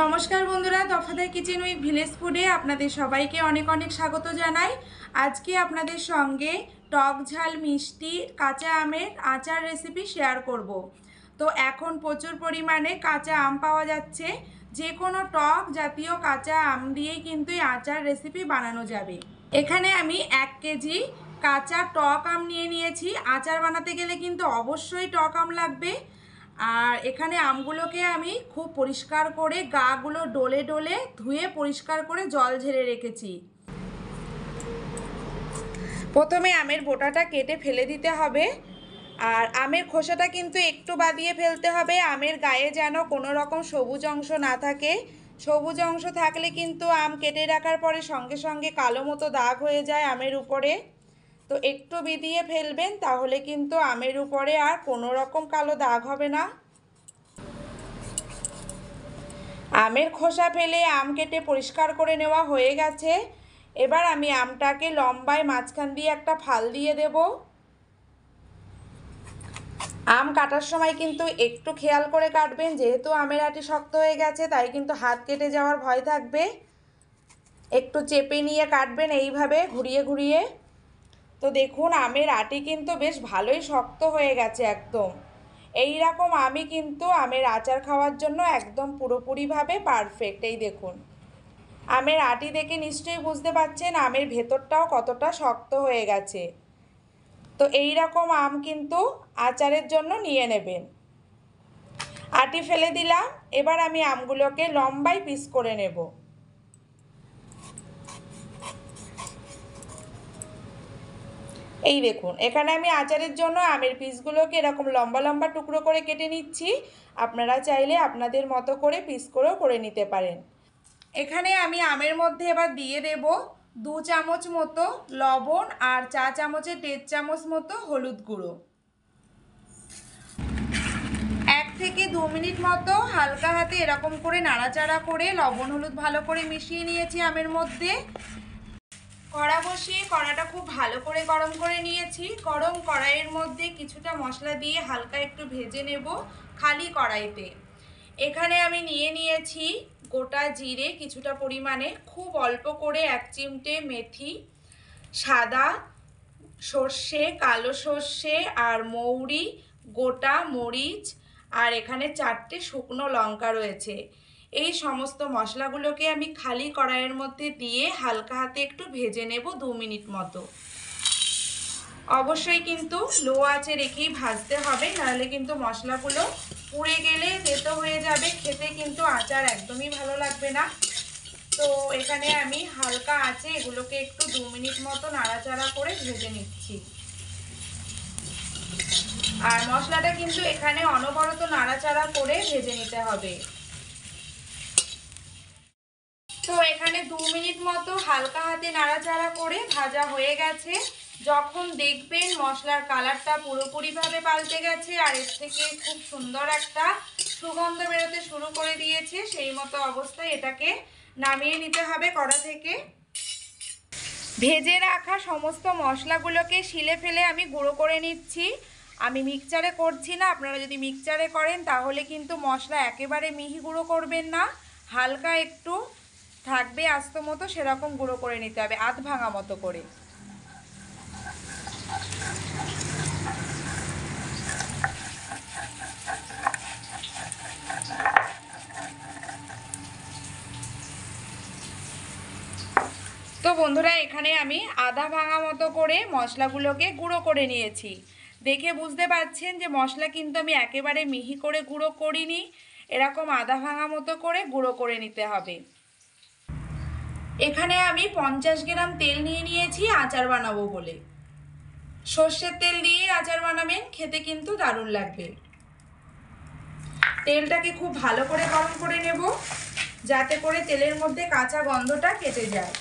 নমস্কার বন্ধুরা, দফাদার kitchen with village ফুডে আপনাদের সবাইকে অনেক অনেক স্বাগত জানাই। আজকে আপনাদের সঙ্গে টক ঝাল মিষ্টি কাঁচা আমের আচার রেসিপি শেয়ার করব। তো এখন প্রচুর পরিমাণে কাঁচা আম পাওয়া যাচ্ছে। যে কোনো টক জাতীয় কাঁচা আম দিয়েই কিন্তু এই আচার রেসিপি বানানো যাবে। এখানে আমি 1 কেজি কাঁচা টক আম নিয়ে নিয়েছি। আচার বানাতে গেলে কিন্তু অবশ্যই টক আম লাগবে। আর এখানে আমগুলোকে আমি খুব পরিষ্কার করে গাগুলো ডলে ডলে ধুয়ে পরিষ্কার করে জল ঝেড়ে রেখেছি। প্রথমে আমের বোটাটা কেটে ফেলে দিতে হবে। আর আমের খোসাটা কিন্তু একটু বাদিয়ে ফেলতে হবে। আমের গায়ে যেন কোনো রকম সবুজ অংশ না থাকে। সবুজ অংশ থাকলে কিন্তু আম কেটে রাখার পরে সঙ্গে সঙ্গে কালো মতো দাগ হয়ে যায় আমের উপরে। তো একটু বিদিয়ে ফেলবেন, তাহলে কিন্তু আমের উপরে আর কোনো রকম কালো দাগ হবে না। আমের খোসা ফেলে আম কেটে পরিষ্কার করে নেওয়া হয়ে গেছে। এবার আমি আমটাকে লম্বায় মাঝখান দিয়ে একটা ফাল দিয়ে দেব। আম কাটার সময় কিন্তু একটু খেয়াল করে কাটবেন, যেহেতু আমের আটি শক্ত হয়ে গেছে তাই কিন্তু হাত কেটে যাওয়ার ভয় থাকবে। একটু চেপে নিয়ে কাটবেন এইভাবে ঘুরিয়ে ঘুরিয়ে। তো দেখুন আমের আটি কিন্তু বেশ ভালোই শক্ত হয়ে গেছে একদম। এই রকম আমি কিন্তু আমের আচার খাওয়ার জন্য একদম পুরোপুরিভাবে পারফেক্ট। এই দেখুন আমের আটি দেখে নিশ্চয়ই বুঝতে পারছেন আমের ভেতরটাও কতটা শক্ত হয়ে গেছে। তো এই রকম আম কিন্তু আচারের জন্য নিয়ে নেবেন। আটি ফেলে দিলাম। এবার আমি আমগুলোকে লম্বায় পিস করে নেব। এই দেখুন এখানে আমি আচারের জন্য আমের পিসগুলোকে এরকম লম্বা লম্বা টুকরো করে কেটে নিচ্ছি। আপনারা চাইলে আপনাদের মতো করে পিস করেও করে নিতে পারেন। এখানে আমি আমের মধ্যে এবার দিয়ে দেব 2 চামচ মতো লবণ আর 4 চামচের 1.5 চামচ মতো হলুদ গুঁড়ো। 1 থেকে 2 মিনিট মতো হালকা হাতে এরকম করে নাড়াচাড়া করে লবণ হলুদ ভালো করে মিশিয়ে নিয়েছি আমের মধ্যে। কড়া বসিয়ে কড়াটা খুব ভালো করে গরম করে নিয়েছি। গরম কড়াইয়ের মধ্যে কিছুটা মশলা দিয়ে হালকা একটু ভেজে নেব খালি কড়াইতে। এখানে আমি নিয়ে নিয়েছি গোটা জিরে কিছুটা পরিমাণে, খুব অল্প করে 1 চিমটে মেথি, সাদা সর্ষে, কালো সর্ষে আর মৌরি, গোটা মরিচ আর এখানে 4টে শুকনো লঙ্কা রয়েছে। এই সমস্ত মশলাগুলোকে আমি খালি কড়াইয়ের মধ্যে দিয়ে হালকা হাতে একটু ভেজে নেব 2 মিনিট মতো। অবশ্যই কিন্তু লো আঁচে রেখেই ভাজতে হবে, নাহলে কিন্তু মশলাগুলো পুড়ে গেলে তেতো হয়ে যাবে, খেতে কিন্তু আচার একদমই ভালো লাগবে না। তো এখানে আমি হালকা আঁচে এগুলোকে একটু 2 মিনিট মতো নাড়াচাড়া করে ভেজে নিচ্ছি। আর মশলাটা কিন্তু এখানে অনবরত নাড়াচাড়া করে ভেজে নিতে হবে। তো এখানে 2 মিনিট মতো হালকা হাতে নাড়াচাড়া করে ভাজা হয়ে গেছে। যখন দেখবেন মশলার কালারটা পুরোপুরিভাবে পাল্টে গেছে আর এর থেকে খুব সুন্দর একটা সুগন্ধ বেরোতে শুরু করে দিয়েছে, সেই মতো অবস্থায় এটাকে নামিয়ে নিতে হবে কড়া থেকে। ভেজে রাখা সমস্ত মশলাগুলোকে শিলে ফেলে আমি গুঁড়ো করে নিচ্ছি। আমি মিক্সচারে করছি না, আপনারা যদি মিক্সচারে করেন তাহলে কিন্তু মশলা একেবারে মিহি গুঁড়ো করবেন না, হালকা একটু থাকবে আস্ত মতো, সেরকম গুঁড়ো করে নিতে হবে আধ ভাঙা মতো করে। তো বন্ধুরা এখানে আমি আধা ভাঙা মতো করে মশলাগুলোকে গুঁড়ো করে নিয়েছি। দেখে বুঝতে পারছেন যে মশলা কিন্তু আমি একেবারে মিহি করে গুঁড়ো করিনি, এরকম আধা ভাঙা মতো করে গুঁড়ো করে নিতে হবে। এখানে আমি 50 গ্রাম তেল নিয়ে নিয়েছি আচার বানাবো বলে। সর্ষের তেল দিয়ে আচার বানাবেন, খেতে কিন্তু দারুণ লাগবে। তেলটাকে খুব ভালো করে গরম করে নেব, যাতে করে তেলের মধ্যে কাঁচা গন্ধটা কেটে যায়।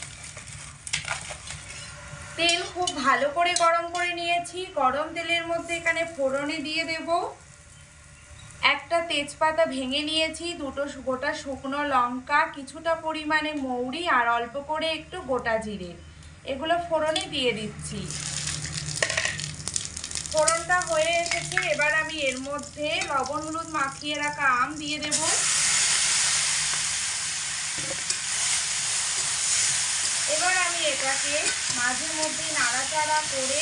তেল খুব ভালো করে গরম করে নিয়েছি। গরম তেলের মধ্যে এখানে ফোড়নে দিয়ে দেব একটা তেজপাতা ভেঙে নিয়েছি, 2টো গোটা শুকনো লঙ্কা, কিছুটা পরিমাণে মৌরি আর অল্প করে একটু গোটা জিরে, এগুলো ফোড়নে দিয়ে দিচ্ছি। ফোড়নটা হয়ে এসেছে। এবার আমি এর মধ্যে লবণ হলুদ মাখিয়ে রাখা আম দিয়ে দেব। এবার আমি এটাকে মাঝে মধ্যে নাড়াচাড়া করে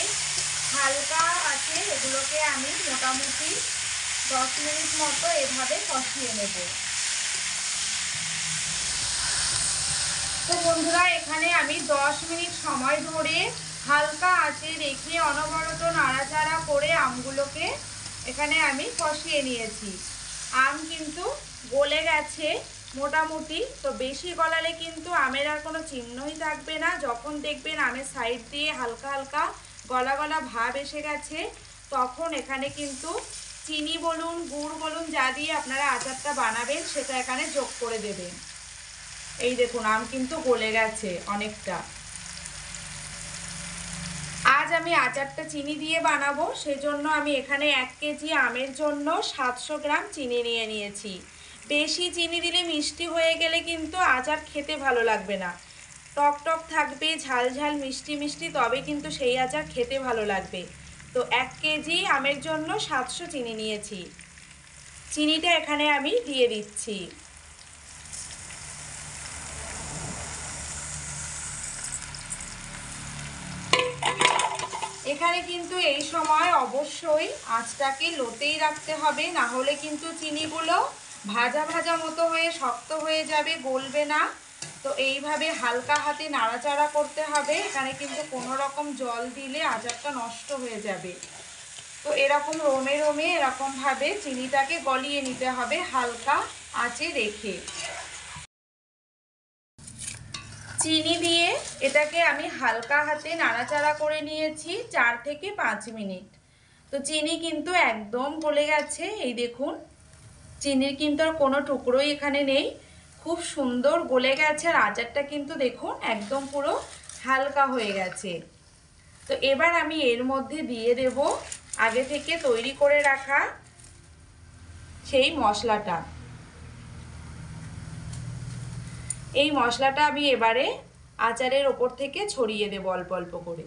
হালকা আছে এগুলোকে আমি মোটামুটি 10 মিনিট মতো এভাবে কষিয়ে নেব। তো বন্ধুরা এখানে আমি 10 মিনিট সময় ধরে হালকা আঁচে রেখে অনবরত নাড়াচাড়া করে আমগুলোকে এখানে আমি কষিয়ে নিয়েছি। আম কিন্তু গলে গেছে মোটামুটি। তো বেশি গলালে কিন্তু আমের আর কোনো চিহ্নই থাকবে না। যখন দেখবেন আমের সাইড দিয়ে হালকা হালকা গলা গলা ভাব এসে গেছে তখন এখানে কিন্তু চিনি বলুন গুড় বলুন যা দিয়ে আপনারা আচারটা বানাবেন সেটা এখানে যোগ করে দেবেন। এই দেখুন আম কিন্তু গলে গেছে অনেকটা। আজ আমি আচারটা চিনি দিয়ে বানাবো, সেজন্য আমি এখানে 1 কেজি আমের জন্য 700 গ্রাম চিনি নিয়ে নিয়েছি। বেশি চিনি দিলে মিষ্টি হয়ে গেলে কিন্তু আচার খেতে ভালো লাগবে না। টক টক থাকবে, ঝাল ঝাল মিষ্টি মিষ্টি, তবে কিন্তু সেই আচার খেতে ভালো লাগবে। তো 1 কেজি আমের জন্য 700 চিনি নিয়েছি। চিনিটা এখানে আমি দিয়ে দিচ্ছি। এখানে কিন্তু এই সময় অবশ্যই আঁচটাকে লোতেই রাখতে হবে, না হলে কিন্তু চিনিগুলো ভাজা ভাজা মতো হয়ে শক্ত হয়ে যাবে, গলবে না। তো এইভাবে হালকা হাতে নাড়াচাড়া করতে হবে। এখানে কিন্তু কোনো রকম জল দিলে আচারটা নষ্ট হয়ে যাবে। তো এরকম রোমে রোমে এরকমভাবে চিনিটাকে গলিয়ে নিতে হবে হালকা আঁচে রেখে। চিনি দিয়ে এটাকে আমি হালকা হাতে নাড়াচাড়া করে নিয়েছি 4 থেকে 5 মিনিট। তো চিনি কিন্তু একদম গলে গেছে। এই দেখুন চিনির কিন্তু আর কোনো টুকরোই এখানে নেই, খুব সুন্দর গলে গেছে। আর আচারটা কিন্তু দেখুন একদম পুরো হালকা হয়ে গেছে। তো এবার আমি এর মধ্যে দিয়ে দেব আগে থেকে তৈরি করে রাখা সেই মশলাটা। এই মশলাটা আমি এবারে আচারের ওপর থেকে ছড়িয়ে দেব অল্প অল্প করে।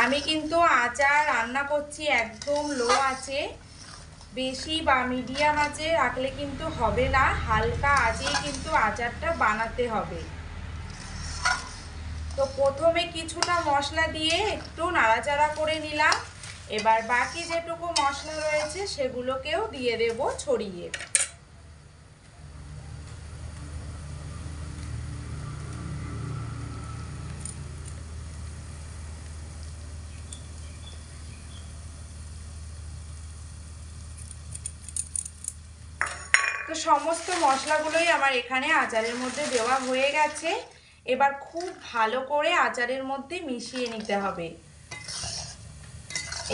আমি কিন্তু আচার রান্না করছি একদম লো আঁচে, বেশি বা মিডিয়াম আঁচে রাখলে কিন্তু হবে না। হালকা আঁচেই কিন্তু আচারটা বানাতে হবে। তো প্রথমে কিছুটা মশলা দিয়ে একটু নাড়াচাড়া করে নিলাম। এবার বাকি যেটুকু মশলা রয়েছে সেগুলোকেও দিয়ে দেব ছড়িয়ে। তো সমস্ত মশলাগুলোই আমার এখানে আচারের মধ্যে দেওয়া হয়ে গেছে। এবার খুব ভালো করে আচারের মধ্যে মিশিয়ে নিতে হবে।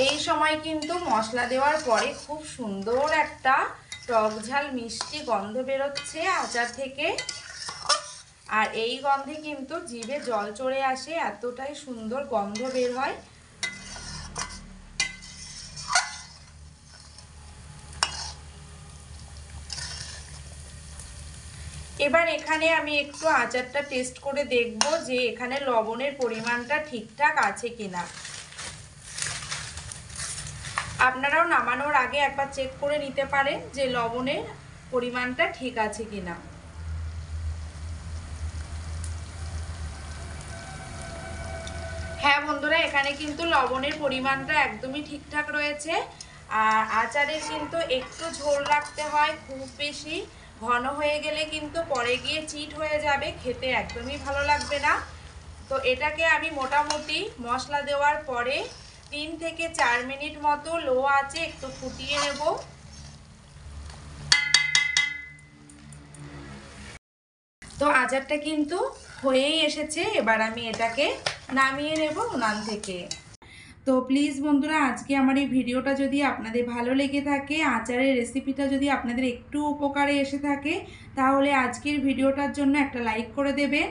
এই সময় কিন্তু মশলা দেওয়ার পরে খুব সুন্দর একটা টক ঝাল মিষ্টি গন্ধ বেরোচ্ছে আচার থেকে। আর এই গন্ধে কিন্তু জিভে জল চড়ে আসে, এতটাই সুন্দর গন্ধ বের হয়। এবার এখানে আমি একটু আচারটা টেস্ট করে দেখব যে এখানে লবণের পরিমাণটা ঠিকঠাক আছে কিনা। আপনারাও নামানোর আগে একবার চেক করে নিতে পারেন যে লবণের পরিমাণটা ঠিক আছে কিনা। হ্যাঁ বন্ধুরা, এখানে কিন্তু লবণের পরিমাণটা একদমই ঠিকঠাক রয়েছে। আর আচারের কিন্তু একটু ঝোল রাখতে হয়, খুব বেশি ঘন হয়ে গেলে কিন্তু পরে গিয়ে চিট হয়ে যাবে, খেতে একদমই ভালো লাগবে না। তো এটাকে আমি মোটামুটি মশলা দেওয়ার পরে 3 থেকে 4 মিনিট মতো লো আঁচে একটু ফুটিয়ে নেব। তো আচারটা কিন্তু হয়েই এসেছে। এবার আমি এটাকে নামিয়ে নেব উনান থেকে। তো প্লিজ বন্ধুরা, আজকে আমার এই ভিডিওটা যদি আপনাদের ভালো লেগে থাকে, আচারের রেসিপিটা যদি আপনাদের একটু উপকারে এসে থাকে, তাহলে আজকের ভিডিওটার জন্য একটা লাইক করে দেবে।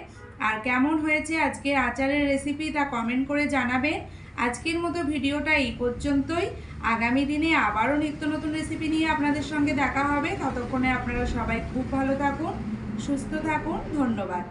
আর কেমন হয়েছে আজকের আচারের রেসিপি তা কমেন্ট করে জানাবেন। আজকের মতো ভিডিওটা এই পর্যন্তই। আগামী দিনে আবারও নিত্য নতুন রেসিপি নিয়ে আপনাদের সঙ্গে দেখা হবে। ততক্ষণে আপনারা সবাই খুব ভালো থাকুন, সুস্থ থাকুন। ধন্যবাদ।